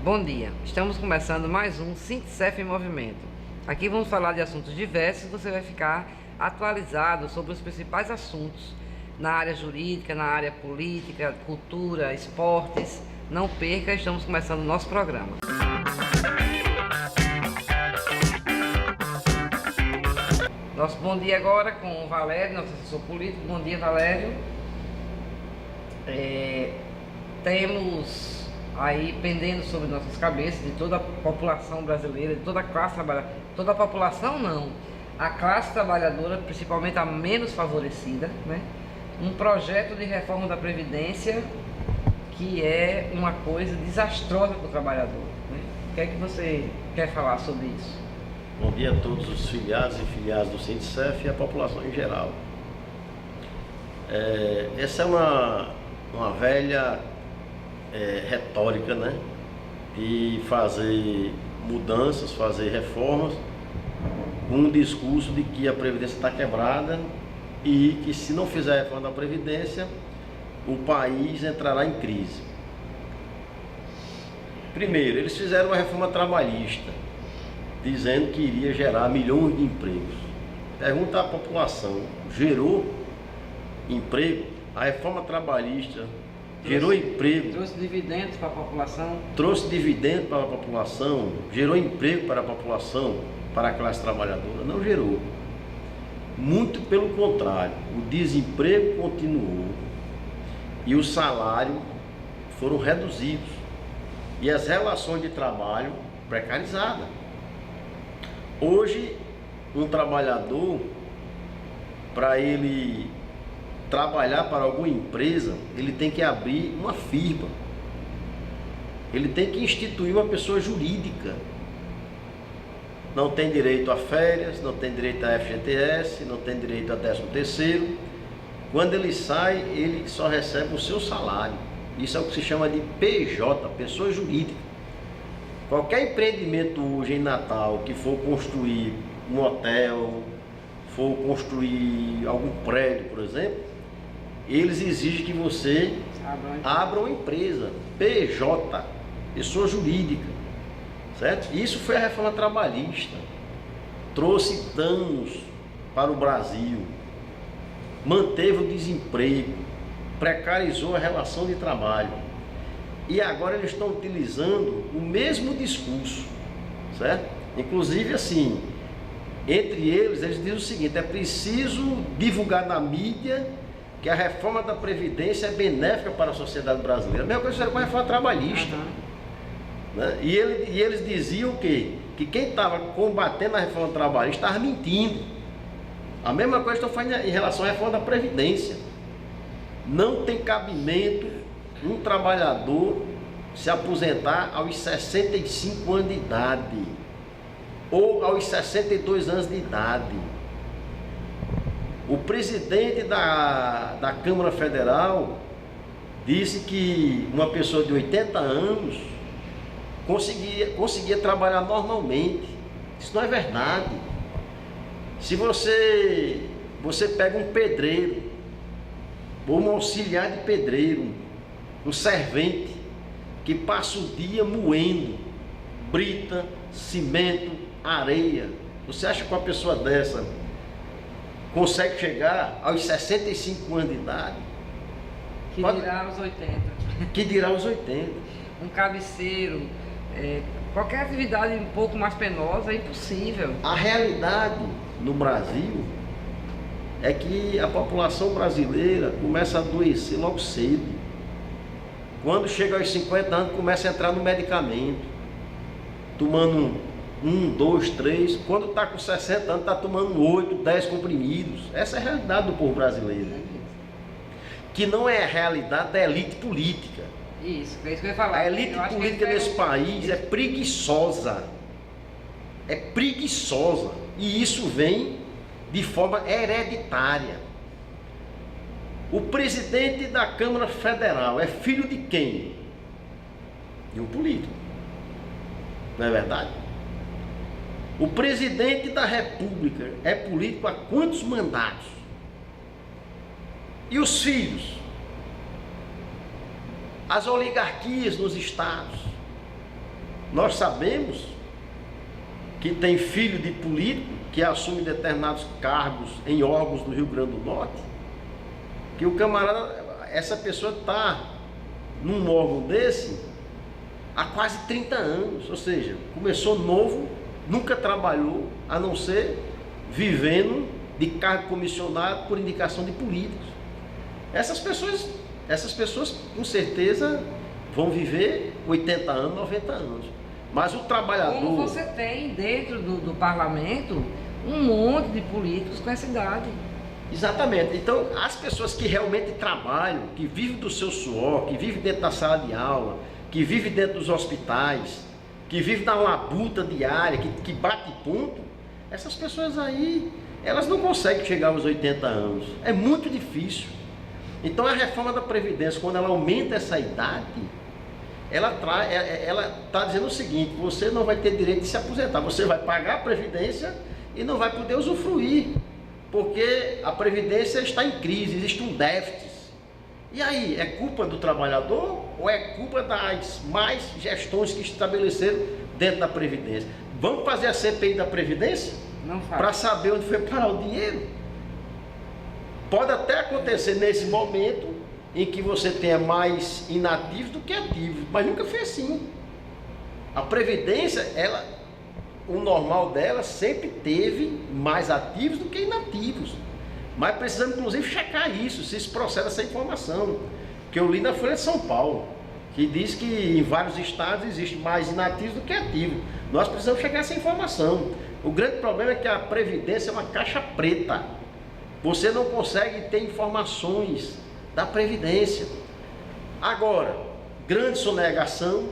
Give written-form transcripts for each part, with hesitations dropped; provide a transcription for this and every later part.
Bom dia, estamos começando mais um Sintcef em Movimento. Aqui vamos falar de assuntos diversos, você vai ficar atualizado sobre os principais assuntos na área jurídica, na área política, cultura, esportes. Não perca, estamos começando o nosso programa. Nosso bom dia agora com o Valério, nosso assessor político. Bom dia, Valério. Temos aí pendendo sobre nossas cabeças de toda a população brasileira, de toda a classe trabalhadora, toda a população não, a classe trabalhadora, principalmente a menos favorecida, né? Um projeto de reforma da Previdência que é uma coisa desastrosa para o trabalhador, né? O que é que você quer falar sobre isso? Bom dia a todos os filiados e filiadas do Sintcef e a população em geral. Essa é uma velha retórica, né, de fazer mudanças, fazer reformas com um discurso de que a Previdência está quebrada e que se não fizer a reforma da Previdência, o país entrará em crise. Primeiro, eles fizeram uma reforma trabalhista, dizendo que iria gerar milhões de empregos. Pergunta à população, gerou emprego? A reforma trabalhista gerou emprego? Trouxe dividendos para a população? Trouxe dividendos para a população? Gerou emprego para a população, para a classe trabalhadora? Não gerou. Muito pelo contrário, o desemprego continuou e o salário foram reduzidos e as relações de trabalho precarizadas. Hoje, um trabalhador, para ele trabalhar para alguma empresa, ele tem que abrir uma firma, ele tem que instituir uma pessoa jurídica, não tem direito a férias, não tem direito a FGTS, não tem direito a 13º. Quando ele sai, ele só recebe o seu salário. Isso é o que se chama de PJ, pessoa jurídica. Qualquer empreendimento hoje em Natal que for construir um hotel, for construir algum prédio, por exemplo, eles exigem que você abra uma empresa, PJ, pessoa jurídica, certo? Isso foi a reforma trabalhista, trouxe danos para o Brasil, manteve o desemprego, precarizou a relação de trabalho. E agora eles estão utilizando o mesmo discurso, certo? Inclusive assim, entre eles dizem o seguinte: é preciso divulgar na mídia que a reforma da Previdência é benéfica para a sociedade brasileira. A mesma coisa era com a reforma trabalhista. Né? E eles diziam o quê? Que quem estava combatendo a reforma trabalhista estava mentindo. A mesma coisa estão fazendo em relação à reforma da Previdência. Não tem cabimento um trabalhador se aposentar aos 65 anos de idade ou aos 62 anos de idade. O presidente da Câmara Federal disse que uma pessoa de 80 anos conseguia trabalhar normalmente. Isso não é verdade. Se você pega um pedreiro ou um auxiliar de pedreiro, um servente que passa o dia moendo brita, cimento, areia, você acha que uma pessoa dessa consegue chegar aos 65 anos de idade? Que dirá aos 80. Que dirá aos 80. Um cabeceiro, qualquer atividade um pouco mais penosa é impossível. A realidade no Brasil é que a população brasileira começa a adoecer logo cedo. Quando chega aos 50 anos, começa a entrar no medicamento, tomando 1, 2, 3. Quando está com 60 anos, está tomando 8, 10 comprimidos. Essa é a realidade do povo brasileiro. Que não é a realidade da elite política. Isso, é isso que eu ia falar. A elite política desse país é preguiçosa. É preguiçosa. E isso vem de forma hereditária. O presidente da Câmara Federal é filho de quem? De um político. Não é verdade? O presidente da República é político há quantos mandatos? E os filhos? As oligarquias nos estados. Nós sabemos que tem filho de político que assume determinados cargos em órgãos do Rio Grande do Norte, que o camarada, essa pessoa está num órgão desse há quase 30 anos, ou seja, começou novo, nunca trabalhou, a não ser vivendo de cargo comissionado por indicação de políticos. Essas pessoas com certeza vão viver 80 anos, 90 anos. Mas o trabalhador... Como você tem dentro do parlamento um monte de políticos com essa idade. Exatamente. Então, as pessoas que realmente trabalham, que vivem do seu suor, que vivem dentro da sala de aula, que vivem dentro dos hospitais, que vivem na labuta diária, que bate ponto, essas pessoas aí, elas não conseguem chegar aos 80 anos. É muito difícil. Então, a reforma da Previdência, quando ela aumenta essa idade, ela está dizendo o seguinte: você não vai ter direito de se aposentar, você vai pagar a Previdência e não vai poder usufruir, porque a Previdência está em crise, existe um déficit. E aí, é culpa do trabalhador ou é culpa das mais gestões que estabeleceram dentro da Previdência? Vamos fazer a CPI da Previdência? Não faz. Para saber onde foi parar o dinheiro? Pode até acontecer nesse momento em que você tenha mais inativos do que ativos, mas nunca foi assim. A Previdência, o normal dela sempre teve mais ativos do que inativos. Mas precisamos inclusive checar isso, se isso procede essa informação. Que eu li na Folha de São Paulo, que diz que em vários estados existe mais inativos do que ativos. Nós precisamos checar essa informação. O grande problema é que a Previdência é uma caixa preta. Você não consegue ter informações da Previdência. Agora, grande sonegação,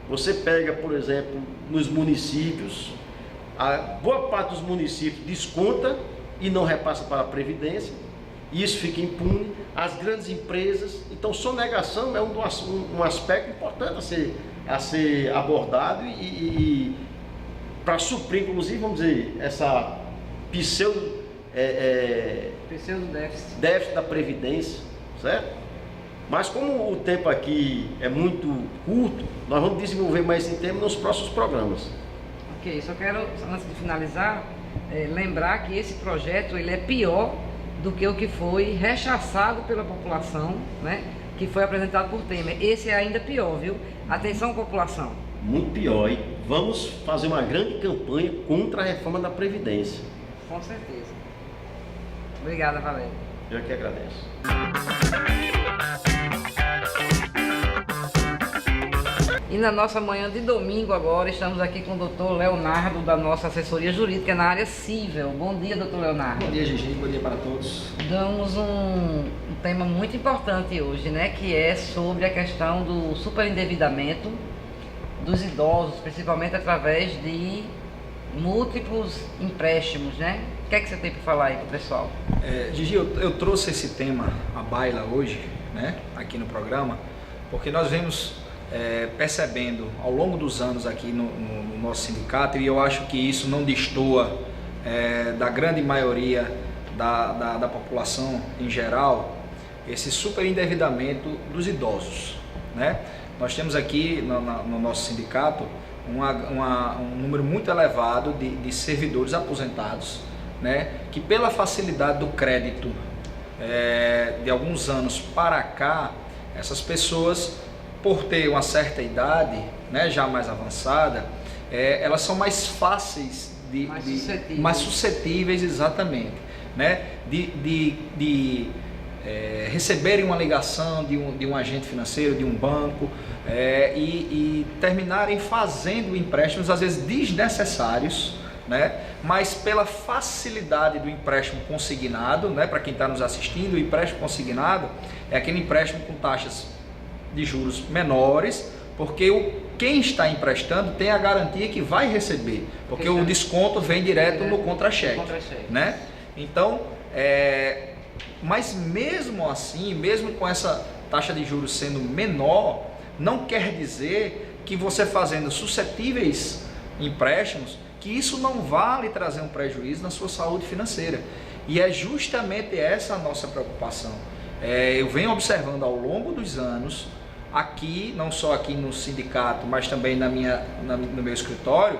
você pega, por exemplo, nos municípios, a boa parte dos municípios desconta e não repassa para a Previdência, e isso fica impune. As grandes empresas, então sonegação é um aspecto importante a ser abordado e para suprir, inclusive, vamos dizer, essa pseudo déficit da Previdência, certo? Mas como o tempo aqui é muito curto, nós vamos desenvolver mais esse tema nos próximos programas. Ok, só quero, antes de finalizar, lembrar que esse projeto ele é pior do que o que foi rechaçado pela população, né? Que foi apresentado por Temer. Esse é ainda pior, viu? Atenção, população. Muito pior, e vamos fazer uma grande campanha contra a reforma da Previdência. Com certeza. Obrigada, Valério. Eu que agradeço. E na nossa manhã de domingo agora, estamos aqui com o doutor Leonardo, da nossa assessoria jurídica na área civil. Bom dia, doutor Leonardo. Bom dia, Gigi. Bom dia para todos. Damos um tema muito importante hoje, né? Que é sobre a questão do superendividamento dos idosos, principalmente através de múltiplos empréstimos, né? O que é que você tem para falar aí para o pessoal? Gigi, eu trouxe esse tema à baila hoje, né? Aqui no programa, porque nós vemos percebendo ao longo dos anos aqui no nosso sindicato, e eu acho que isso não destoa da grande maioria da população em geral, esse superendividamento dos idosos, né? Nós temos aqui no nosso sindicato um número muito elevado de servidores aposentados, né? Que pela facilidade do crédito de alguns anos para cá, essas pessoas, por ter uma certa idade, né, já mais avançada, elas são mais fáceis mais suscetíveis, exatamente, né, de receberem uma ligação de um agente financeiro, de um banco, e terminarem fazendo empréstimos às vezes desnecessários, né, mas pela facilidade do empréstimo consignado, né, para quem está nos assistindo, o empréstimo consignado é aquele empréstimo com taxas de juros menores, porque quem está emprestando tem a garantia que vai receber, porque o desconto vem direto no contra-cheque, né? Então, mas mesmo assim, mesmo com essa taxa de juros sendo menor, não quer dizer que você fazendo suscetíveis empréstimos, que isso não vale trazer um prejuízo na sua saúde financeira. E é justamente essa a nossa preocupação. Eu venho observando ao longo dos anos aqui, não só aqui no sindicato, mas também no meu escritório,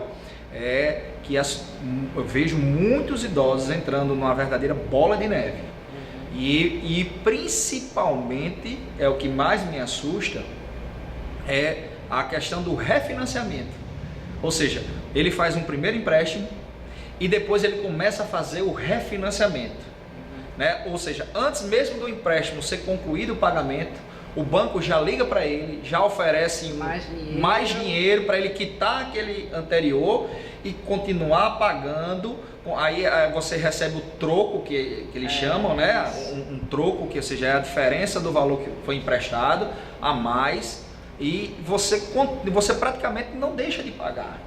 é que eu vejo muitos idosos entrando numa verdadeira bola de neve. E principalmente, é o que mais me assusta, é a questão do refinanciamento. Ou seja, ele faz um primeiro empréstimo e depois ele começa a fazer o refinanciamento, né? Ou seja, antes mesmo do empréstimo ser concluído o pagamento, o banco já liga para ele, já oferece mais dinheiro para ele quitar aquele anterior e continuar pagando. Aí você recebe o troco que eles chamam, né? Um troco, que ou seja, é a diferença do valor que foi emprestado a mais, e você praticamente não deixa de pagar.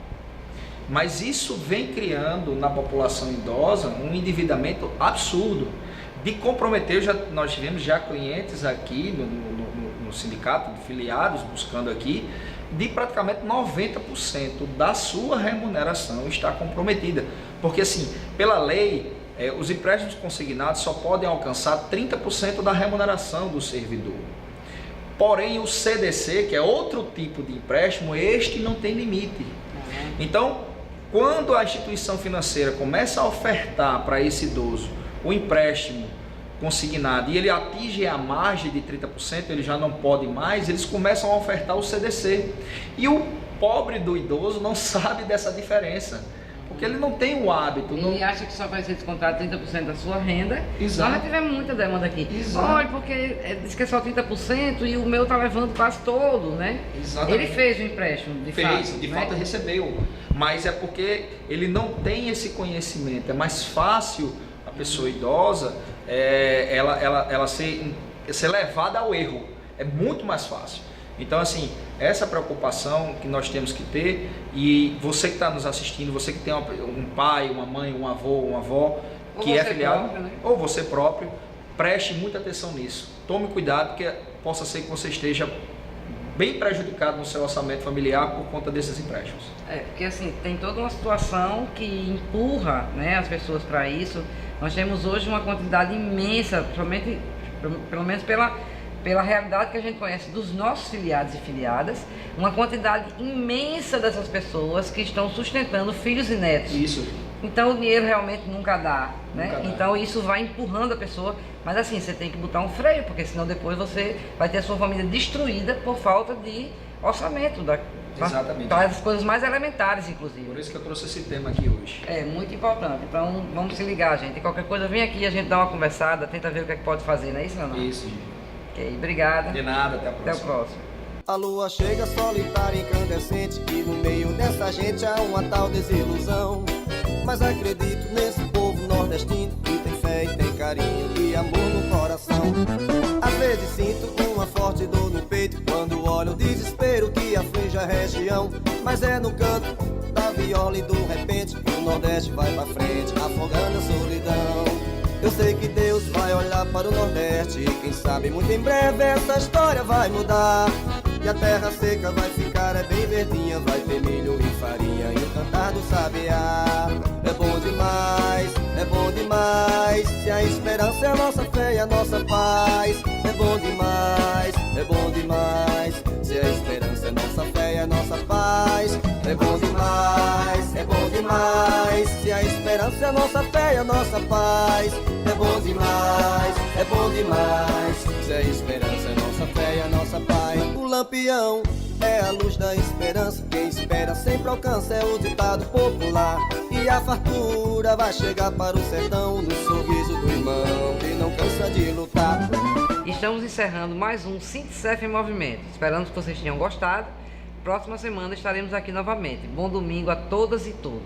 Mas isso vem criando na população idosa um endividamento absurdo, de comprometer. Nós tivemos já clientes aqui no sindicato de filiados, buscando aqui, de praticamente 90% da sua remuneração está comprometida. Porque assim, pela lei, os empréstimos consignados só podem alcançar 30% da remuneração do servidor. Porém, o CDC, que é outro tipo de empréstimo, este não tem limite. Então, quando a instituição financeira começa a ofertar para esse idoso o empréstimo consignado e ele atinge a margem de 30%, ele já não pode mais, eles começam a ofertar o CDC. E o pobre do idoso não sabe dessa diferença, porque ele não tem o hábito. Ele acha que só vai ser descontado 30% da sua renda. Exato. Nós já tivemos muita demanda aqui. Exato. Olha, porque diz que é só 30% e o meu tá levando quase todo, né? Exatamente. Ele fez o empréstimo, de fato, recebeu. Mas é porque ele não tem esse conhecimento. É mais fácil a pessoa idosa ela ser levada ao erro. É muito mais fácil. Então, assim, essa preocupação que nós temos que ter, e você que está nos assistindo, você que tem um pai, uma mãe, um avô, uma avó, que é filiado, próprio, né? Ou você próprio, preste muita atenção nisso. Tome cuidado, porque possa ser que você esteja bem prejudicado no seu orçamento familiar por conta desses empréstimos. Porque assim, tem toda uma situação que empurra, né, as pessoas para isso. Nós temos hoje uma quantidade imensa, principalmente, pelo menos pela realidade que a gente conhece dos nossos filiados e filiadas, uma quantidade imensa dessas pessoas que estão sustentando filhos e netos. Isso. Então o dinheiro realmente nunca dá, né? Nunca dá. Então isso vai empurrando a pessoa, mas assim, você tem que botar um freio, porque senão depois você vai ter a sua família destruída por falta de orçamento. Exatamente. Para as coisas mais elementares, inclusive. Por isso que eu trouxe esse tema aqui hoje. É muito importante. Então vamos se ligar, gente. E qualquer coisa, vem aqui, a gente dá uma conversada, tenta ver o que é que pode fazer, não é isso, não? Isso. Ok, obrigada. De nada, até a próxima. Até o próximo. A lua chega solitária e incandescente, e no meio dessa gente há uma tal desilusão. Mas acredito nesse povo nordestino que tem fé e tem carinho e amor no coração. Às vezes sinto uma forte dor no peito quando olho o desespero que aflige a região. Mas é no canto da viola e do repente que o Nordeste vai pra frente, afogando a solidão. Eu sei que Deus vai olhar para o Nordeste e quem sabe muito em breve essa história vai mudar. E a terra seca vai ficar bem verdinha, vai ter milho e farinha e o cantar do sabiá. É bom demais, se a esperança é a nossa fé e a nossa paz. É bom demais, se a esperança é nossa fé e a nossa paz. É bom demais, se a esperança é a nossa fé e a nossa paz. É bom demais, se a esperança é nossa fé e a nossa paz. O lampião é a luz da esperança, quem espera sempre alcança, é o ditado popular. E a fartura vai chegar para o sertão no sorriso do irmão que não cansa de lutar. Estamos encerrando mais um Sintecef em Movimento. Esperamos que vocês tenham gostado. Próxima semana estaremos aqui novamente. Bom domingo a todas e todos.